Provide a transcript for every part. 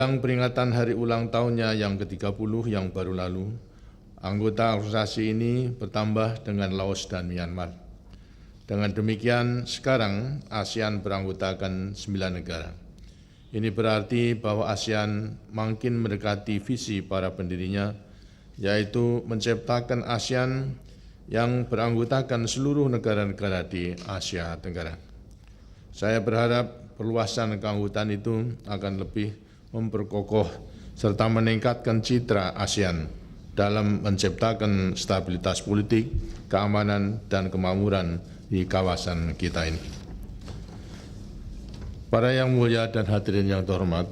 Peringatan hari ulang tahunnya yang ke-30 yang baru lalu, anggota organisasi ini bertambah dengan Laos dan Myanmar. Dengan demikian, sekarang ASEAN beranggotakan 9 negara. Ini berarti bahwa ASEAN makin mendekati visi para pendirinya, yaitu menciptakan ASEAN yang beranggotakan seluruh negara-negara di Asia Tenggara. Saya berharap perluasan keanggotaan itu akan lebih memperkokoh serta meningkatkan citra ASEAN dalam menciptakan stabilitas politik, keamanan, dan kemakmuran di kawasan kita ini. Para yang mulia dan hadirin yang terhormat,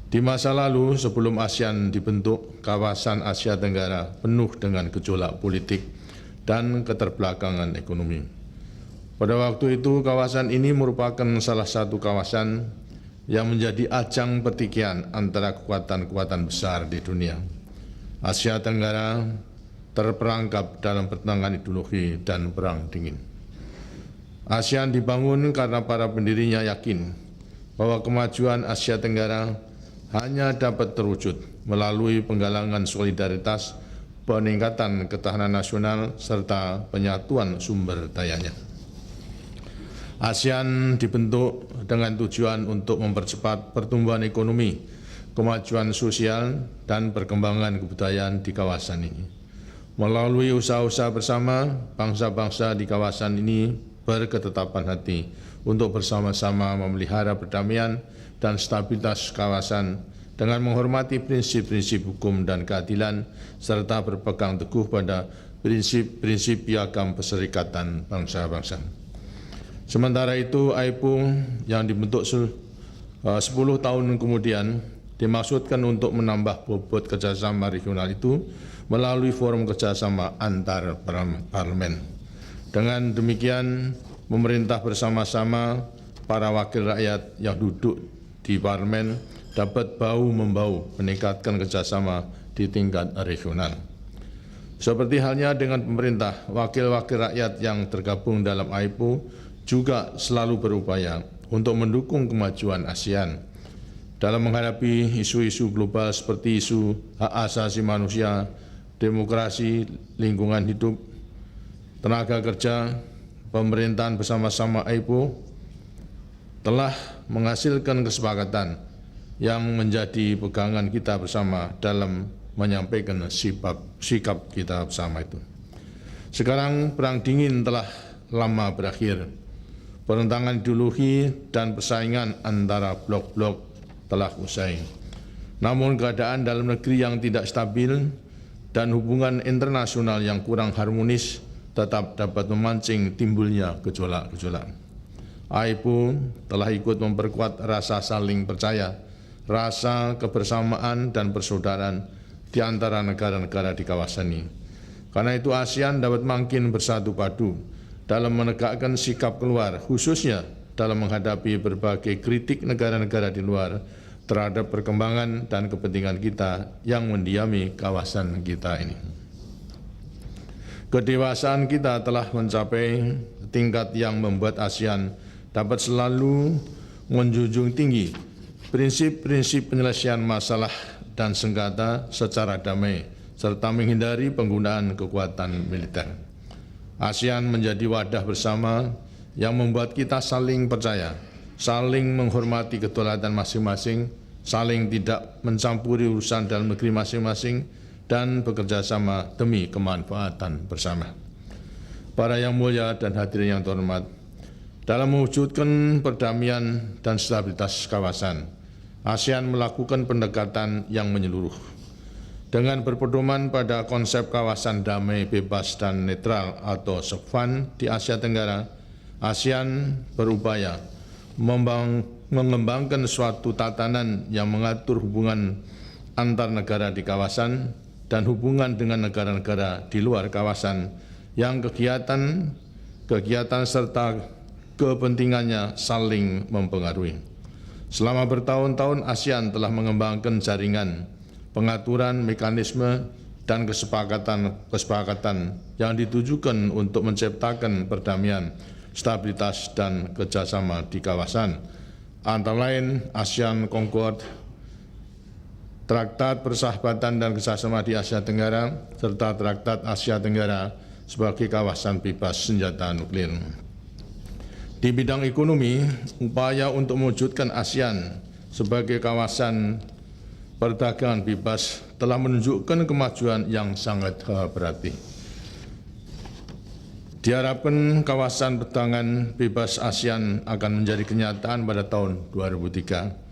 di masa lalu sebelum ASEAN dibentuk, kawasan Asia Tenggara penuh dengan gejolak politik dan keterbelakangan ekonomi. Pada waktu itu, kawasan ini merupakan salah satu kawasan yang menjadi ajang pertikaian antara kekuatan-kekuatan besar di dunia. Asia Tenggara terperangkap dalam pertentangan ideologi dan perang dingin. ASEAN dibangun karena para pendirinya yakin bahwa kemajuan Asia Tenggara hanya dapat terwujud melalui penggalangan solidaritas, peningkatan ketahanan nasional, serta penyatuan sumber dayanya. ASEAN dibentuk dengan tujuan untuk mempercepat pertumbuhan ekonomi, kemajuan sosial, dan perkembangan kebudayaan di kawasan ini. Melalui usaha-usaha bersama, bangsa-bangsa di kawasan ini berketetapan hati untuk bersama-sama memelihara perdamaian dan stabilitas kawasan dengan menghormati prinsip-prinsip hukum dan keadilan, serta berpegang teguh pada prinsip-prinsip piagam perserikatan bangsa-bangsa. Sementara itu, AIPU yang dibentuk 10 tahun kemudian dimaksudkan untuk menambah bobot kerjasama regional itu melalui forum kerjasama antar parlemen. Dengan demikian, pemerintah bersama-sama para wakil rakyat yang duduk di parlemen dapat bahu-membahu meningkatkan kerjasama di tingkat regional. Seperti halnya dengan pemerintah, wakil-wakil rakyat yang tergabung dalam AIPU juga selalu berupaya untuk mendukung kemajuan ASEAN dalam menghadapi isu-isu global seperti isu hak asasi manusia, demokrasi, lingkungan hidup, tenaga kerja. Pemerintahan bersama-sama AIPU telah menghasilkan kesepakatan yang menjadi pegangan kita bersama dalam menyampaikan sikap kita bersama itu. Sekarang perang dingin telah lama berakhir. Pertentangan ideologi dan persaingan antara blok-blok telah usai. Namun keadaan dalam negeri yang tidak stabil dan hubungan internasional yang kurang harmonis tetap dapat memancing timbulnya gejolak-gejolak. AIPU telah ikut memperkuat rasa saling percaya, rasa kebersamaan dan persaudaraan di antara negara-negara di kawasan ini. Karena itu ASEAN dapat makin bersatu padu dalam menegakkan sikap keluar, khususnya dalam menghadapi berbagai kritik negara-negara di luar terhadap perkembangan dan kepentingan kita yang mendiami kawasan kita ini. Kedewasaan kita telah mencapai tingkat yang membuat ASEAN dapat selalu menjunjung tinggi prinsip-prinsip penyelesaian masalah dan sengketa secara damai, serta menghindari penggunaan kekuatan militer. ASEAN menjadi wadah bersama yang membuat kita saling percaya, saling menghormati kedaulatan masing-masing, saling tidak mencampuri urusan dalam negeri masing-masing, dan bekerja sama demi kemanfaatan bersama. Para yang mulia dan hadirin yang terhormat, dalam mewujudkan perdamaian dan stabilitas kawasan, ASEAN melakukan pendekatan yang menyeluruh. Dengan berpedoman pada konsep kawasan damai, bebas, dan netral atau SOCFAN di Asia Tenggara, ASEAN berupaya mengembangkan suatu tatanan yang mengatur hubungan antar negara di kawasan dan hubungan dengan negara-negara di luar kawasan yang kegiatan serta kepentingannya saling mempengaruhi. Selama bertahun-tahun ASEAN telah mengembangkan jaringan pengaturan, mekanisme, dan kesepakatan yang ditujukan untuk menciptakan perdamaian, stabilitas, dan kerjasama di kawasan, antara lain ASEAN Concord, Traktat Persahabatan dan Kerjasama di Asia Tenggara, serta Traktat Asia Tenggara sebagai kawasan bebas senjata nuklir. Di bidang ekonomi, upaya untuk mewujudkan ASEAN sebagai kawasan perdagangan bebas telah menunjukkan kemajuan yang sangat berarti. Diharapkan kawasan perdagangan bebas ASEAN akan menjadi kenyataan pada tahun 2003.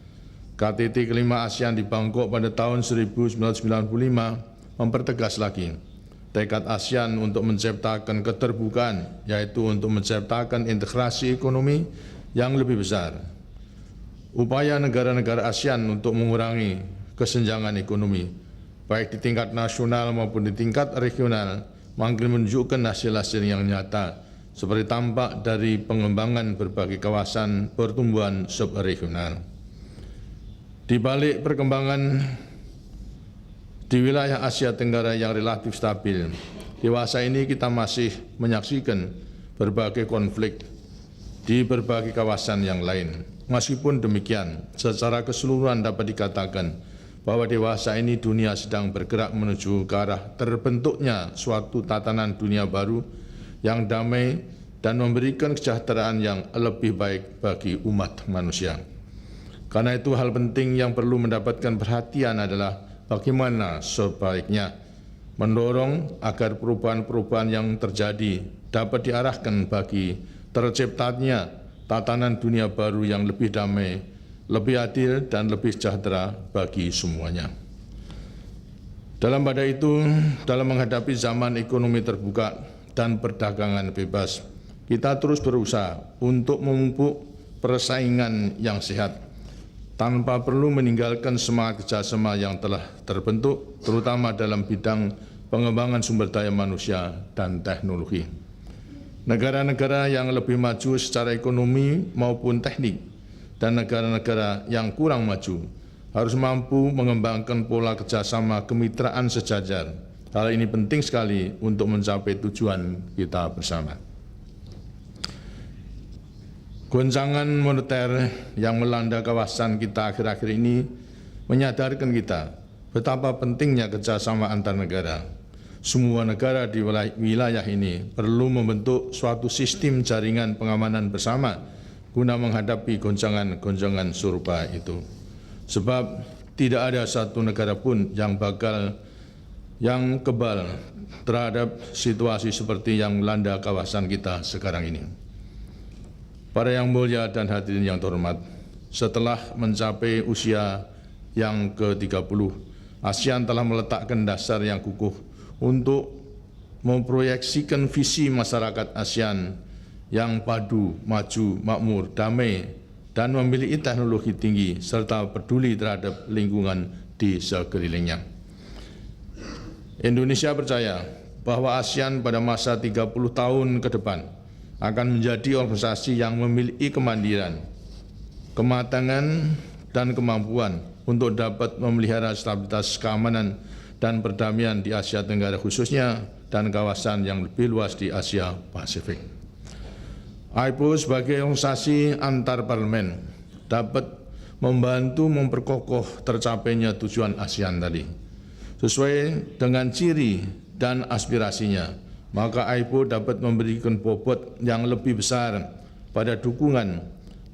KTT kelima ASEAN di Bangkok pada tahun 1995 mempertegas lagi tekad ASEAN untuk menciptakan keterbukaan, yaitu untuk menciptakan integrasi ekonomi yang lebih besar. Upaya negara-negara ASEAN untuk mengurangi kesenjangan ekonomi, baik di tingkat nasional maupun di tingkat regional, makin menunjukkan hasil-hasil yang nyata, seperti tampak dari pengembangan berbagai kawasan pertumbuhan subregional. Di balik perkembangan di wilayah Asia Tenggara yang relatif stabil, dewasa ini kita masih menyaksikan berbagai konflik di berbagai kawasan yang lain. Meskipun demikian, secara keseluruhan dapat dikatakan bahwa dewasa ini dunia sedang bergerak menuju ke arah terbentuknya suatu tatanan dunia baru yang damai dan memberikan kesejahteraan yang lebih baik bagi umat manusia. Karena itu hal penting yang perlu mendapatkan perhatian adalah bagaimana sebaiknya mendorong agar perubahan-perubahan yang terjadi dapat diarahkan bagi terciptanya tatanan dunia baru yang lebih damai, lebih adil, dan lebih sejahtera bagi semuanya. Dalam pada itu, dalam menghadapi zaman ekonomi terbuka dan perdagangan bebas, kita terus berusaha untuk memupuk persaingan yang sehat, tanpa perlu meninggalkan semangat kerjasama yang telah terbentuk, terutama dalam bidang pengembangan sumber daya manusia dan teknologi. Negara-negara yang lebih maju secara ekonomi maupun teknik dan negara-negara yang kurang maju harus mampu mengembangkan pola kerjasama kemitraan sejajar. Hal ini penting sekali untuk mencapai tujuan kita bersama. Goncangan moneter yang melanda kawasan kita akhir-akhir ini menyadarkan kita betapa pentingnya kerjasama antar negara. Semua negara di wilayah ini perlu membentuk suatu sistem jaringan pengamanan bersama guna menghadapi goncangan-goncangan serupa itu. Sebab tidak ada satu negara pun yang kebal terhadap situasi seperti yang melanda kawasan kita sekarang ini. Para yang mulia dan hadirin yang terhormat, setelah mencapai usia yang ke-30, ASEAN telah meletakkan dasar yang kukuh untuk memproyeksikan visi masyarakat ASEAN yang padu, maju, makmur, damai, dan memiliki teknologi tinggi serta peduli terhadap lingkungan di sekelilingnya. Indonesia percaya bahwa ASEAN pada masa 30 tahun ke depan akan menjadi organisasi yang memiliki kemandirian, kematangan, dan kemampuan untuk dapat memelihara stabilitas keamanan dan perdamaian di Asia Tenggara khususnya dan kawasan yang lebih luas di Asia Pasifik. AIPO sebagai organisasi antar parlemen dapat membantu memperkokoh tercapainya tujuan ASEAN tadi. Sesuai dengan ciri dan aspirasinya, maka AIPO dapat memberikan bobot yang lebih besar pada dukungan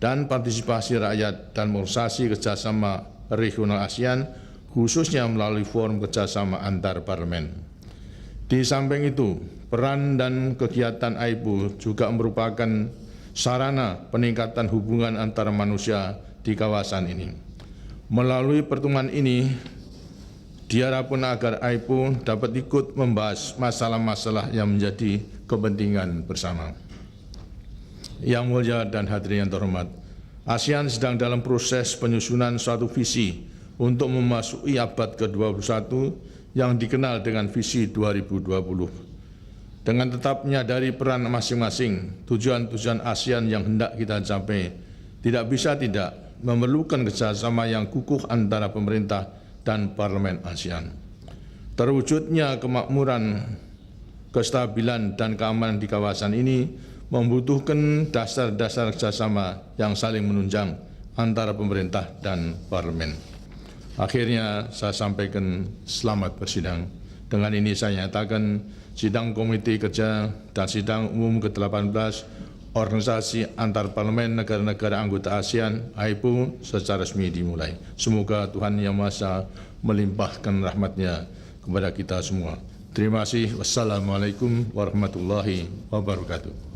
dan partisipasi rakyat dan organisasi kerjasama regional ASEAN, khususnya melalui forum kerjasama antar parlemen. Di samping itu, peran dan kegiatan AIPO juga merupakan sarana peningkatan hubungan antara manusia di kawasan ini. Melalui pertemuan ini, diharapkan agar AIPO dapat ikut membahas masalah-masalah yang menjadi kepentingan bersama. Yang mulia dan hadirin yang terhormat, ASEAN sedang dalam proses penyusunan suatu visi untuk memasuki abad ke-21 yang dikenal dengan visi 2020. Dengan tetap menyadari peran masing-masing, tujuan-tujuan ASEAN yang hendak kita capai tidak bisa tidak memerlukan kerjasama yang kukuh antara pemerintah dan parlemen ASEAN. Terwujudnya kemakmuran, kestabilan, dan keamanan di kawasan ini membutuhkan dasar-dasar kerjasama yang saling menunjang antara pemerintah dan parlemen. Akhirnya saya sampaikan selamat bersidang. Dengan ini saya nyatakan sidang Komite Kerja dan Sidang Umum ke-18 Organisasi Antarparlemen Negara-Negara Anggota ASEAN (AIPU) secara resmi dimulai. Semoga Tuhan Yang Maha Esa melimpahkan rahmat-Nya kepada kita semua. Terima kasih. Wassalamualaikum warahmatullahi wabarakatuh.